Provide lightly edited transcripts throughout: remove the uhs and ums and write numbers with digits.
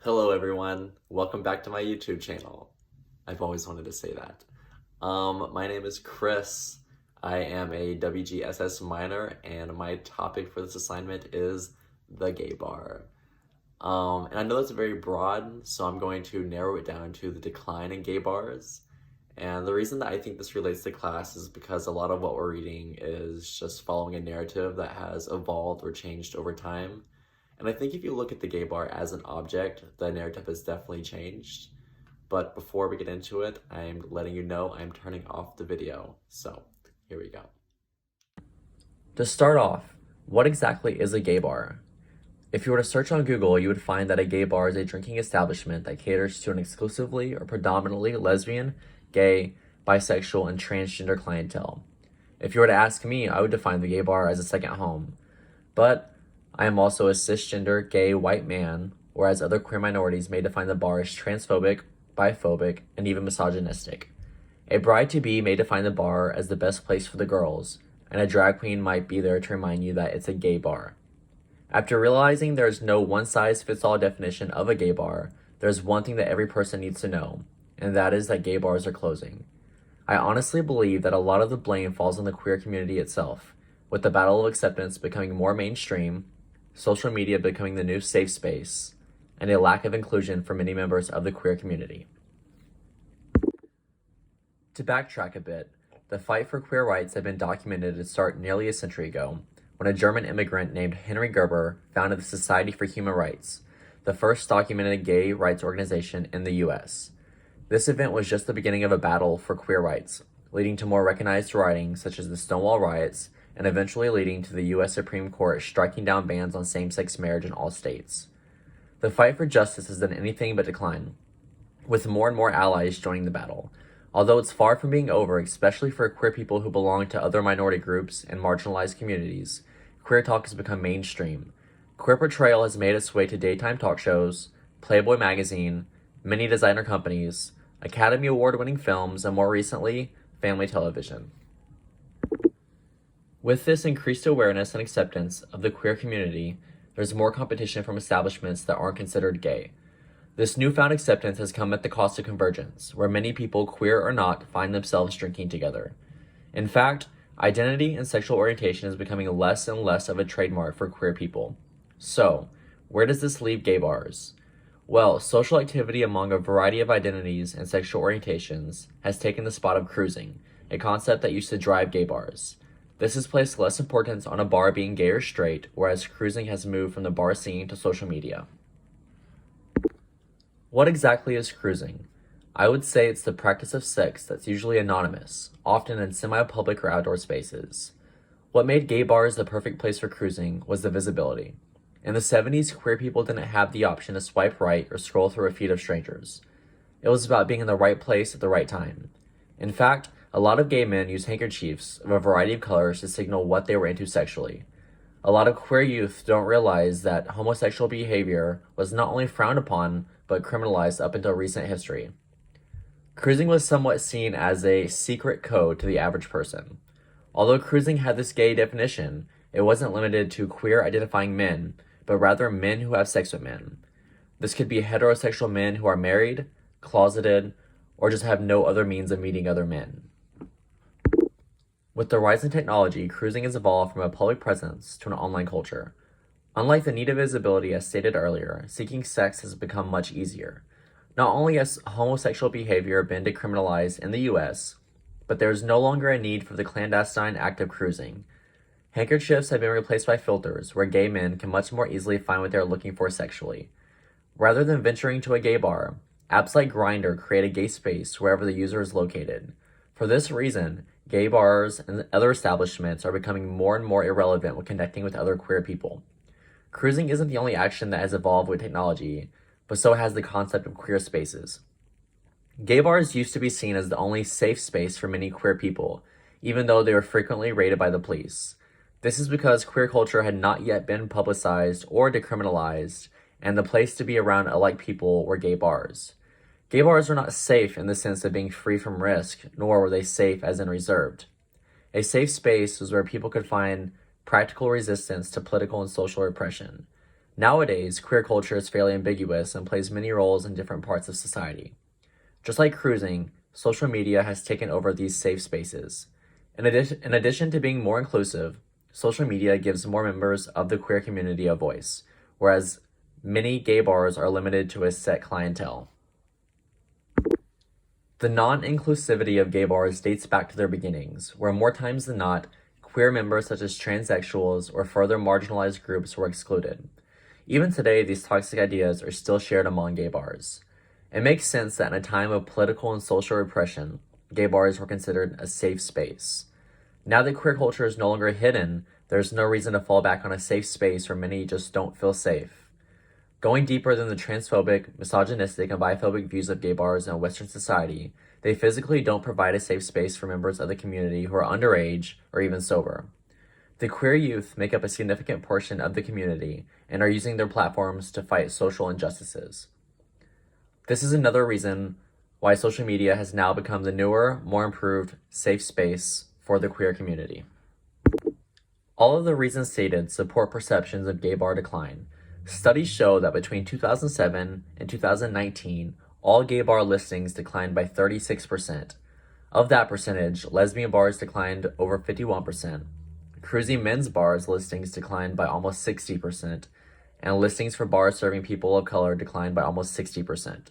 Hello everyone, welcome back to my YouTube channel. I've always wanted to say that. My name is Chris. I am a WGSS minor and my topic for this assignment is the gay bar. And I know that's very broad, so I'm going to narrow it down to the decline in gay bars. And the reason that I think this relates to class is because a lot of what we're reading is just following a narrative that has evolved or changed over time. And I think if you look at the gay bar as an object, the narrative has definitely changed. But before we get into it, I'm letting you know I'm turning off the video. So here we go. To start off, what exactly is a gay bar? If you were to search on Google, you would find that a gay bar is a drinking establishment that caters to an exclusively or predominantly lesbian, gay, bisexual, and transgender clientele. If you were to ask me, I would define the gay bar as a second home. But I am also a cisgender, gay, white man, whereas other queer minorities may define the bar as transphobic, biphobic, and even misogynistic. A bride-to-be may define the bar as the best place for the girls, and a drag queen might be there to remind you that it's a gay bar. After realizing there is no one-size-fits-all definition of a gay bar, there's one thing that every person needs to know, and that is that gay bars are closing. I honestly believe that a lot of the blame falls on the queer community itself, with the battle of acceptance becoming more mainstream, social media becoming the new safe space, and a lack of inclusion for many members of the queer community. To backtrack a bit, the fight for queer rights had been documented to start nearly a century ago, when a German immigrant named Henry Gerber founded the Society for Human Rights, the first documented gay rights organization in the US. This event was just the beginning of a battle for queer rights, leading to more recognized rioting such as the Stonewall Riots, and eventually leading to the US Supreme Court striking down bans on same-sex marriage in all states. The fight for justice has done anything but decline, with more and more allies joining the battle. Although it's far from being over, especially for queer people who belong to other minority groups and marginalized communities, queer talk has become mainstream. Queer portrayal has made its way to daytime talk shows, Playboy magazine, many designer companies, Academy Award-winning films, and more recently, family television. With this increased awareness and acceptance of the queer community, there's more competition from establishments that aren't considered gay. This newfound acceptance has come at the cost of convergence, where many people, queer or not, find themselves drinking together. In fact, identity and sexual orientation is becoming less and less of a trademark for queer people. So, where does this leave gay bars? Well, social activity among a variety of identities and sexual orientations has taken the spot of cruising, a concept that used to drive gay bars. This has placed less importance on a bar being gay or straight, whereas cruising has moved from the bar scene to social media. What exactly is cruising? I would say it's the practice of sex that's usually anonymous, often in semi-public or outdoor spaces. What made gay bars the perfect place for cruising was the visibility. In the 70s, queer people didn't have the option to swipe right or scroll through a feed of strangers. It was about being in the right place at the right time. In fact, a lot of gay men used handkerchiefs of a variety of colors to signal what they were into sexually. A lot of queer youth don't realize that homosexual behavior was not only frowned upon, but criminalized up until recent history. Cruising was somewhat seen as a secret code to the average person. Although cruising had this gay definition, it wasn't limited to queer identifying men, but rather men who have sex with men. This could be heterosexual men who are married, closeted, or just have no other means of meeting other men. With the rise in technology, cruising has evolved from a public presence to an online culture. Unlike the need of visibility as stated earlier, seeking sex has become much easier. Not only has homosexual behavior been decriminalized in the US, but there is no longer a need for the clandestine act of cruising. Handkerchiefs have been replaced by filters, where gay men can much more easily find what they are looking for sexually. Rather than venturing to a gay bar, apps like Grindr create a gay space wherever the user is located. For this reason, gay bars and other establishments are becoming more and more irrelevant when connecting with other queer people. Cruising isn't the only action that has evolved with technology, but so has the concept of queer spaces. Gay bars used to be seen as the only safe space for many queer people, even though they were frequently raided by the police. This is because queer culture had not yet been publicized or decriminalized, and the place to be around alike people were gay bars. Gay bars were not safe in the sense of being free from risk, nor were they safe as in reserved. A safe space was where people could find practical resistance to political and social repression. Nowadays, queer culture is fairly ambiguous and plays many roles in different parts of society. Just like cruising, social media has taken over these safe spaces. In addition to being more inclusive, social media gives more members of the queer community a voice, whereas many gay bars are limited to a set clientele. The non-inclusivity of gay bars dates back to their beginnings, where more times than not, queer members such as transsexuals or further marginalized groups were excluded. Even today, these toxic ideas are still shared among gay bars. It makes sense that in a time of political and social repression, gay bars were considered a safe space. Now that queer culture is no longer hidden, there's no reason to fall back on a safe space where many just don't feel safe. Going deeper than the transphobic, misogynistic, and biphobic views of gay bars in Western society, they physically don't provide a safe space for members of the community who are underage or even sober. The queer youth make up a significant portion of the community and are using their platforms to fight social injustices. This is another reason why social media has now become the newer, more improved, safe space for the queer community. All of the reasons stated support perceptions of gay bar decline. Studies show that between 2007 and 2019, all gay bar listings declined by 36%. Of that percentage, lesbian bars declined over 51%, cruising men's bars listings declined by almost 60%, and listings for bars serving people of color declined by almost 60%.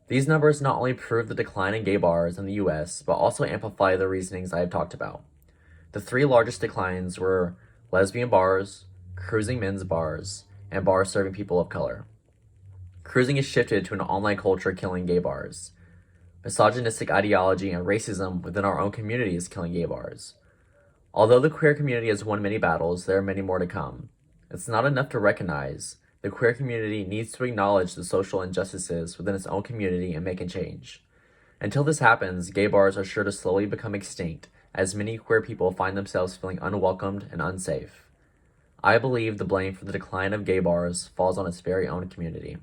These numbers not only prove the decline in gay bars in the US, but also amplify the reasonings I have talked about. The three largest declines were lesbian bars, cruising men's bars, and bars serving people of color. Cruising has shifted to an online culture killing gay bars. Misogynistic ideology and racism within our own community is killing gay bars. Although the queer community has won many battles, there are many more to come. It's not enough to recognize. The queer community needs to acknowledge the social injustices within its own community and make a change. Until this happens, gay bars are sure to slowly become extinct, as many queer people find themselves feeling unwelcomed and unsafe. I believe the blame for the decline of gay bars falls on its very own community.